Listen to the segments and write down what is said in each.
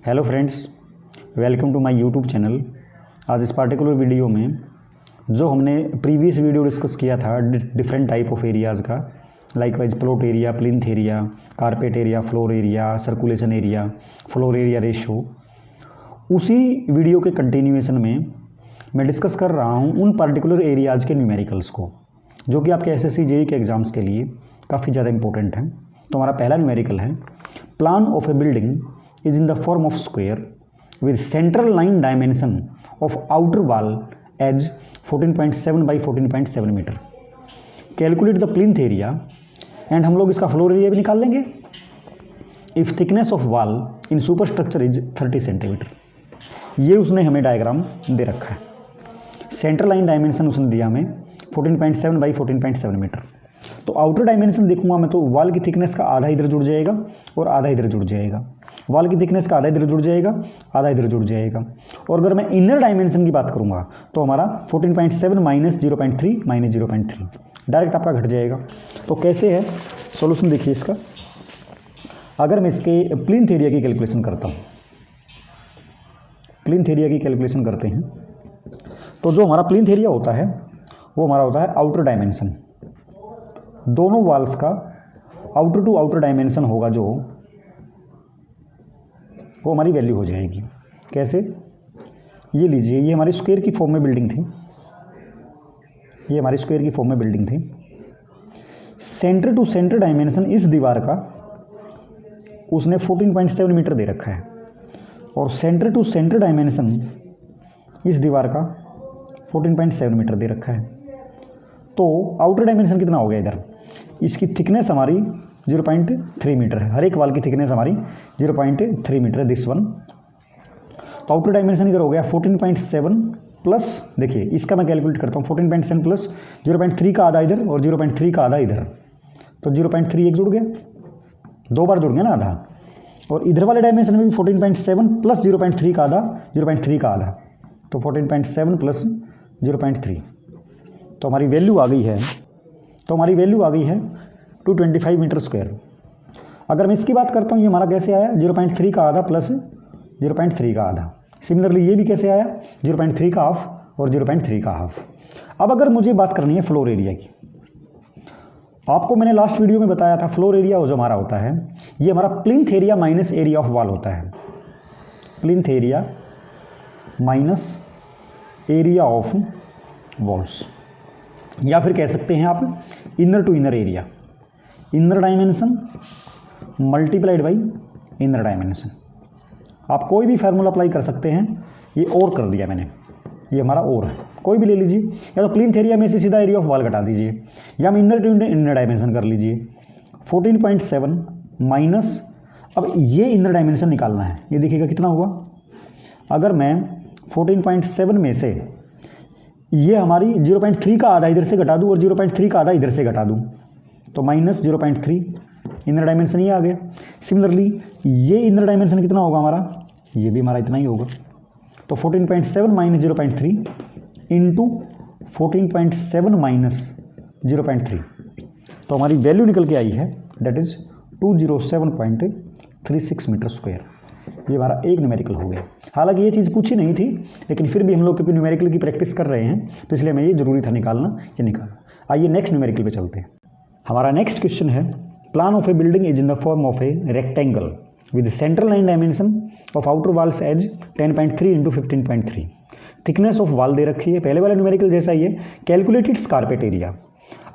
Hello friends, welcome to my YouTube channel. आज इस particular video में जो हमने प्रीवियस वीडियो डिस्कस किया था डिफरेंट टाइप ऑफ एरियाज़ का, like wise plot area, plinth area, carpet area, floor area, circulation area, floor area ratio, उसी video के कंटिन्यूएशन में मैं डिस्कस कर रहा हूँ उन पर्टिकुलर एरियाज़ के न्यूमेरिकल्स को, जो कि आपके एसएससी जेईई के एग्ज़ाम्स के लिए काफ़ी ज़्यादा इंपॉर्टेंट हैं। तो हमारा पहला न्यूमेरिकल है, plan of a building is in the form of square with central line dimension of outer wall edge 14.7 by 14.7 metre. Calculate the plinth area and हम लोग इसका फ्लोर एरिया भी निकाल लेंगे if thickness of wall in super structure is 30 centimetre. ये उसने हमें diagram दे रखा है। सेंट्रल लाइन डायमेंशन उसने दिया हमें 14.7 बाई 14.7 मीटर। तो आउटर डायमेंशन देखूंगा मैं तो वॉल की थिकनेस का आधा इधर जुड़ जाएगा और आधा इधर जुड़ जाएगा। वॉल की थिकनेस का आधा इधर जुड़ जाएगा, आधा इधर जुड़ जाएगा। और अगर मैं इनर डायमेंशन की बात करूंगा तो हमारा 14.7 माइनस 0.3 माइनस 0.3 डायरेक्ट आपका घट जाएगा। तो कैसे है सॉल्यूशन देखिए इसका। अगर मैं इसके प्लिंथ एरिया की कैलकुलेशन करता हूँ, प्लिंथ एरिया की कैलकुलेशन करते हैं तो जो हमारा प्लिंथ एरिया होता है वो हमारा होता है आउटर डायमेंशन। दोनों वॉल्स का आउटर टू आउटर डायमेंशन होगा जो वो हमारी वैल्यू हो जाएगी। कैसे, ये लीजिए, ये हमारी स्क्वायर की फॉर्म में बिल्डिंग थी, ये हमारी स्क्वायर की फॉर्म में बिल्डिंग थी। सेंटर टू सेंटर डायमेंशन इस दीवार का उसने 14.7 मीटर दे रखा है और सेंटर टू सेंटर डायमेंशन इस दीवार का 14.7 मीटर दे रखा है। तो आउटर डायमेंशन कितना हो गया इधर, इसकी थिकनेस हमारी 0.3 मीटर है। हर एक वाल की थिकनेस हमारी 0.3 मीटर है, दिस वन। तो आउटर डायमेंशन इधर हो गया 14.7 प्लस, देखिए इसका मैं कैलकुलेट करता हूँ, 14.7 प्लस 0.3 का आधा इधर और 0.3 का आधा इधर, तो 0.3 एक जुड़ गया, दो बार जुड़ गया ना आधा। और इधर वाले डायमेंशन में भी 14.7 प्लस 0.3 का आधा, 0.3 का आधा, तो 14.7 प्लस 0.3, तो हमारी वैल्यू आ गई है 225 मीटर स्क्वायर। अगर मैं इसकी बात करता हूँ, ये हमारा कैसे आया, 0.3 का आधा प्लस 0.3 का आधा। सिमिलरली ये भी कैसे आया, 0.3 का हाफ और 0.3 का हाफ। अब अगर मुझे बात करनी है फ्लोर एरिया की, आपको मैंने लास्ट वीडियो में बताया था फ्लोर एरिया जो हमारा होता है ये हमारा plinth area minus area of wall होता है। Plinth area minus area of walls, या फिर कह सकते हैं आप inner to inner area, inner dimension multiplied by inner dimension. आप कोई भी फार्मूला अप्लाई कर सकते हैं। ये और कर दिया मैंने, ये हमारा और है, कोई भी ले लीजिए, या तो प्लिंथ एरिया में से सीधा एरिया ऑफ वॉल घटा दीजिए, या हम इनर टू इनर डायमेंशन कर लीजिए। 14.7 माइनस, अब ये इनर डायमेंशन निकालना है, ये देखिएगा कितना हुआ। अगर मैं 14.7 में से ये हमारी 0.3 का आधा इधर से घटा दूँ और 0.3 का आधा इधर से घटा दूँ तो माइनस 0.3 इनर डायमेंशन ये आ गया। सिमिलरली ये इनर डायमेंशन कितना होगा हमारा, ये भी हमारा इतना ही होगा। तो 14.7 माइनस 0.3 इंटू 14.7 माइनस 0.3, तो हमारी वैल्यू निकल के आई है, दैट इज़ 207.36 मीटर स्क्वायर। ये हमारा एक न्यूमेरिकल हो गया। हालांकि ये चीज़ पूछी नहीं थी, लेकिन फिर भी हम लोग क्योंकि न्यूमेरिकल की प्रैक्टिस कर रहे हैं तो इसलिए मैं ये ज़रूरी था निकालना, ये निकाला। आइए नेक्स्ट न्यूमेरिकल पे चलते हैं। हमारा नेक्स्ट क्वेश्चन है, plan of a building is in the form of a rectangle with central line dimension of outer walls as 10.3 into 15.3। Thickness of wall दे रखी है, पहले वाला न्यूमेरिकल जैसा ही है। Calculate its carpet area.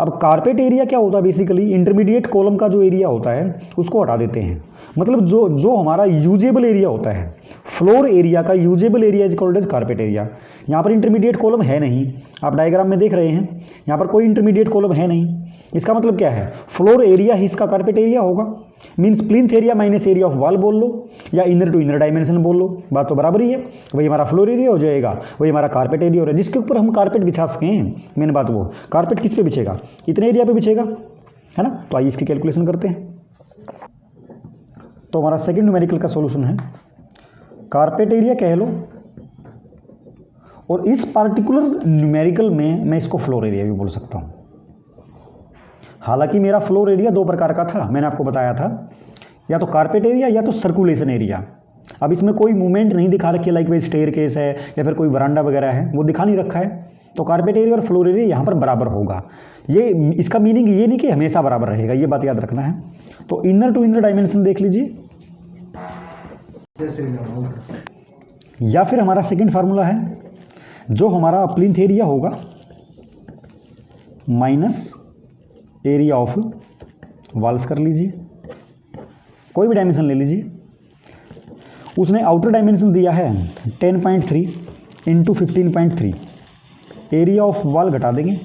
अब कारपेट एरिया क्या होता है, बेसिकली इंटरमीडिएट कॉलम का जो एरिया होता है उसको हटा देते हैं। मतलब जो हमारा यूजेबल एरिया होता है, फ्लोर एरिया का usable area is called as carpet area. यहाँ पर इंटरमीडिएट कॉलम है नहीं, आप डायग्राम में देख रहे हैं, यहाँ पर कोई इंटरमीडिएट कॉलम है नहीं। इसका मतलब क्या है, फ्लोर एरिया ही इसका कारपेट एरिया होगा। Means plinth area minus area of wall बोल लो या इनर टू इनर डायमेंशन बोल लो, बात तो बराबर ही है। वही हमारा फ्लोर एरिया हो जाएगा, वही हमारा कारपेट एरिया हो रहा है, जिसके ऊपर हम कारपेट बिछा सके हैं। मेन बात वो, कारपेट किस पे बिछेगा, इतने एरिया पे बिछेगा, है ना। तो आइए इसकी कैलकुलेशन करते हैं। तो हमारा सेकंड न्यूमेरिकल का सॉल्यूशन है, कारपेट एरिया कह लो, और इस पार्टिकुलर न्यूमेरिकल में मैं इसको फ्लोर एरिया भी बोल सकता हूँ। हालांकि मेरा फ्लोर एरिया दो प्रकार का था, मैंने आपको बताया था, या तो कारपेट एरिया या तो सर्कुलेशन एरिया। अब इसमें कोई मूवमेंट नहीं दिखा रखी है, लाइक वे स्टेयर केस है या फिर कोई वरांडा वगैरह है, वो दिखा नहीं रखा है। तो कारपेट एरिया और फ्लोर एरिया यहाँ पर बराबर होगा। ये इसका मीनिंग ये नहीं कि हमेशा बराबर रहेगा, ये बात याद रखना है। तो इनर टू इनर डायमेंशन देख लीजिए, या फिर हमारा सेकंड फार्मूला है जो हमारा प्लिंथ एरिया होगा माइनस एरिया ऑफ वॉल्स कर लीजिए, कोई भी डायमेंशन ले लीजिए। उसने आउटर डायमेंशन दिया है 10.3 इंटू 15.3, एरिया ऑफ वॉल घटा देंगे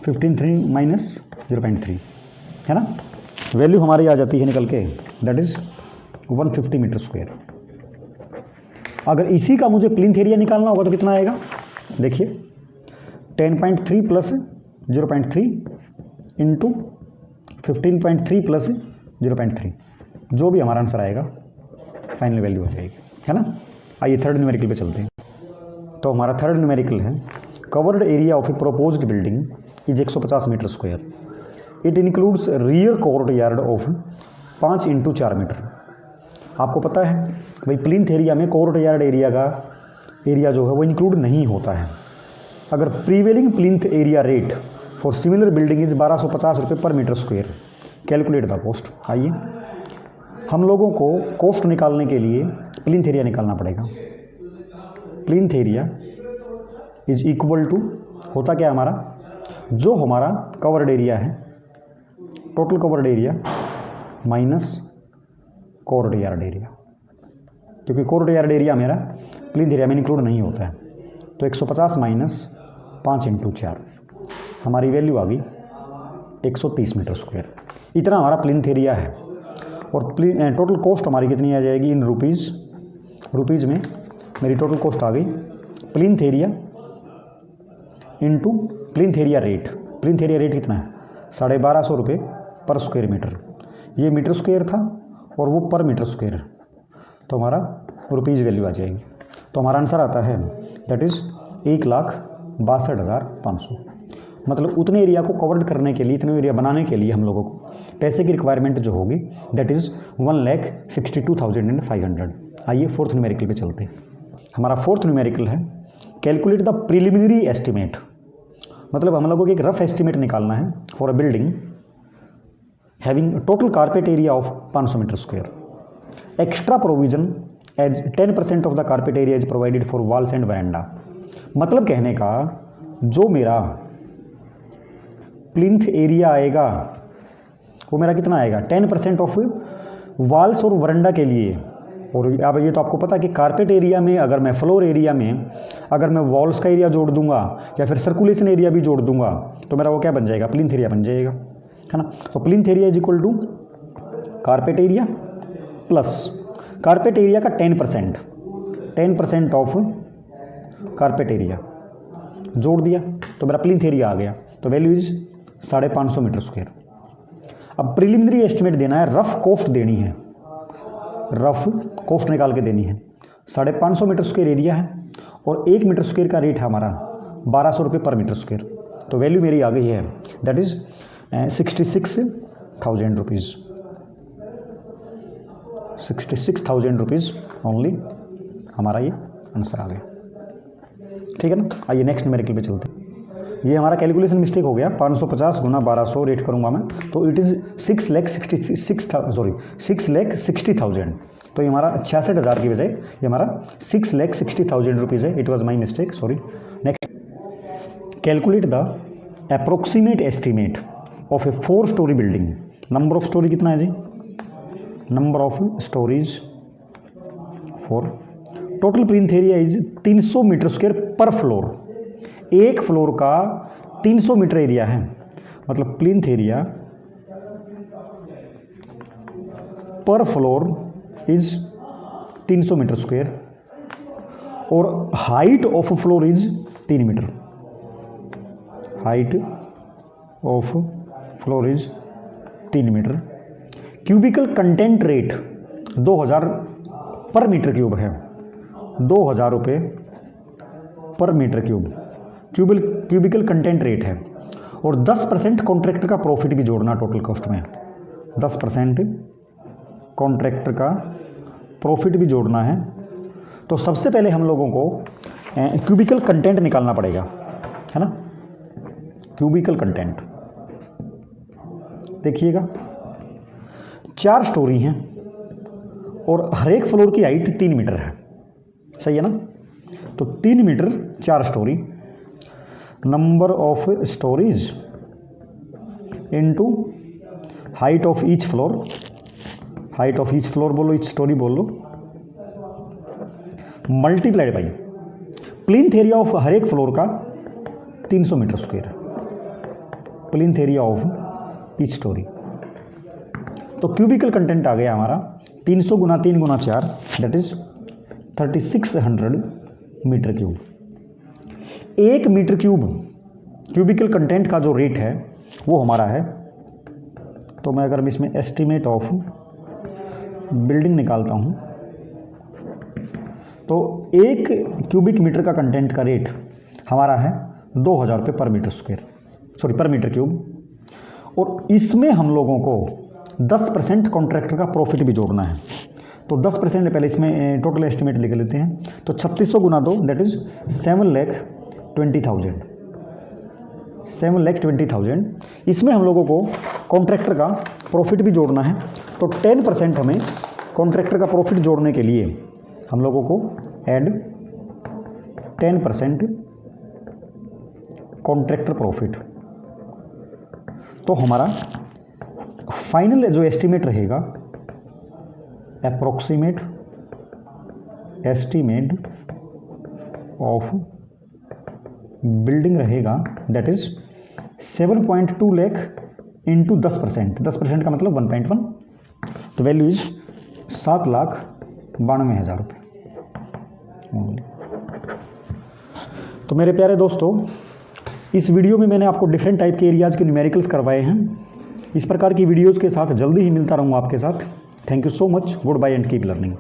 15.3 माइनस 0.3, है ना। वैल्यू हमारी आ जाती है निकल के, दैट इज 150 मीटर स्क्वायर। अगर इसी का मुझे प्लिंथ एरिया निकालना होगा तो कितना आएगा, देखिए 10.3 प्लस 0.3 इंटू 15.3 प्लस 0.3, जो भी हमारा आंसर आएगा फाइनल वैल्यू हो जाएगी, है ना। आइए थर्ड न्यूमेरिकल पे चलते हैं। तो हमारा थर्ड न्यूमेरिकल है covered area of a proposed building is 150 metre square, it includes rear court yard of 5 into 4 metre. आपको पता है भाई प्लिंथ एरिया में कोर्ट यार्ड एरिया का एरिया जो है वो इंक्लूड नहीं होता है। अगर prevailing plinth area rate for similar building is 1250 रुपये per metre square, calculate the cost. आइए हम लोगों को कॉस्ट निकालने के लिए प्लिंथ एरिया निकालना पड़ेगा। Plinth area is equal to होता क्या हमारा, जो हमारा कवर्ड एरिया है, total covered area minus court yard area, क्योंकि कोर्ट यार्ड एरिया मेरा प्लिंथ एरिया में इंक्लूड नहीं होता है। तो 150 माइनस 5 इंटू 4, हमारी वैल्यू आ गई 130 मीटर स्क्वायर। इतना हमारा प्लिंथ एरिया है। और टोटल कॉस्ट हमारी कितनी आ जाएगी इन रुपीज़, रुपीज़ में मेरी टोटल कॉस्ट आ गई plinth area into plinth area rate. Plinth area rate कितना है 1250 रुपये पर स्क्वायर मीटर, ये मीटर स्क्वायर था और वो पर मीटर स्क्वायर है, तो हमारा रुपीज़ वैल्यू आ जाएगी। तो हमारा आंसर आता है दैट इज़ 1,62,500। मतलब उतने एरिया को कवर्ड करने के लिए, इतने एरिया बनाने के लिए हम लोगों को पैसे की रिक्वायरमेंट जो होगी दैट इज़ 1,62,500। आइए फोर्थ न्यूमेरिकल पे चलते हैं। हमारा फोर्थ न्यूमेरिकल है कैलकुलेट द प्रिलिमिनरी एस्टिमेट। मतलब हम लोगों को एक रफ एस्टिमेट निकालना है for a building having total carpet area of 500 metre square. Extra provision as 10% of the carpet area is provided for walls and veranda. मतलब कहने का जो मेरा प्लिंथ एरिया आएगा वो मेरा कितना आएगा 10% ऑफ वॉल्स और वरांडा के लिए। और अब ये तो आपको पता है कि कारपेट एरिया में अगर मैं फ्लोर एरिया में अगर मैं वॉल्स का एरिया जोड़ दूंगा या फिर सर्कुलेशन एरिया भी जोड़ दूंगा तो मेरा वो क्या बन जाएगा, प्लिंथ एरिया बन जाएगा, है ना। तो plinth area is equal to carpet area plus carpet area का 10% ऑफ कारपेट एरिया जोड़ दिया तो मेरा प्लिंथ एरिया आ गया। तो वैल्यू इज 550 मीटर स्क्वायर। अब प्रिलिमिनरी एस्टिमेट देना है, रफ कॉस्ट देनी है, रफ कॉस्ट निकाल के देनी है। 550 मीटर स्क्वायर एरिया है और 1 मीटर स्क्वायर का रेट है हमारा 1200 रुपये पर मीटर स्क्वायर। तो वैल्यू मेरी आ गई है that is 66,000 rupees, 66,000 rupees only हमारा ये आंसर आ गया। ठीक है ना। आइए नेक्स्ट न्यूमेरिकल पे चलते हैं। ये हमारा कैलकुलेशन मिस्टेक हो गया, 550 गुना 1200 रेट करूँगा मैं, तो इट इज़ 6,60,000। तो ये हमारा 66,000 की बजाय ये हमारा 6,60,000 रुपीज़ है। It was my mistake, sorry. Next, calculate the approximate estimate of a 4 storey building. Number of storey कितना है जी, number of storeys 4। Total plinth area is 300 metre square per floor. एक फ्लोर का 300 मीटर एरिया है, मतलब plinth area per floor is 300 metre square और height of floor is 3 metre. Height of floor is 3 metre. Cubical content rate 2000 per metre cube है, 2000 रुपये per metre cube cubical content rate है। और 10% contractor का profit भी जोड़ना total cost में। 10% contractor का प्रॉफिट भी जोड़ना है, तो सबसे पहले हम लोगों को क्यूबिकल कंटेंट निकालना पड़ेगा, है ना। क्यूबिकल कंटेंट देखिएगा, 4 स्टोरी हैं और हर एक फ्लोर की हाइट 3 मीटर है, सही है ना। तो 3 metre 4 storey, number of storeys into height of each floor, height of each floor बोलो, ईच स्टोरी बोलो, multiplied by plinth area of हर एक फ्लोर का 300 metre square, plinth area of each storey. तो क्यूबिकल कंटेंट आ गया हमारा 300 गुना 3 गुना 4, that is 3600 metre cube. 1 metre cube cubical content का जो रेट है वो हमारा है, तो मैं अगर इसमें एस्टीमेट ऑफ बिल्डिंग निकालता हूँ तो 1 क्यूबिक मीटर का कंटेंट का रेट हमारा है 2000 रुपये पर मीटर स्क्वायर, सॉरी पर मीटर क्यूब। और इसमें हम लोगों को 10% कॉन्ट्रैक्टर का प्रॉफिट भी जोड़ना है, तो 10% पहले इसमें टोटल एस्टिमेट लिख लेते हैं। तो 3600 गुना 2 दैट इज 7,20,000, 7,20,000। इसमें हम लोगों को कॉन्ट्रैक्टर का प्रॉफिट भी जोड़ना है, तो 10% हमें कॉन्ट्रैक्टर का प्रॉफिट जोड़ने के लिए हम लोगों को ऐड 10% कॉन्ट्रैक्टर प्रॉफिट। तो हमारा फाइनल जो एस्टीमेट रहेगा, अप्रोक्सीमेट एस्टीमेट ऑफ बिल्डिंग रहेगा, दैट इज 7.2 लाख इंटू 10%, 10% का मतलब 1.1, तो वैल्यू इज 7,92,000 रुपये। तो मेरे प्यारे दोस्तों, इस वीडियो में मैंने आपको डिफरेंट टाइप के एरियाज़ के न्यूमेरिकल्स करवाए हैं। इस प्रकार की वीडियोज़ के साथ जल्दी ही मिलता रहूँगा आपके साथ। Thank you so much, goodbye and keep learning.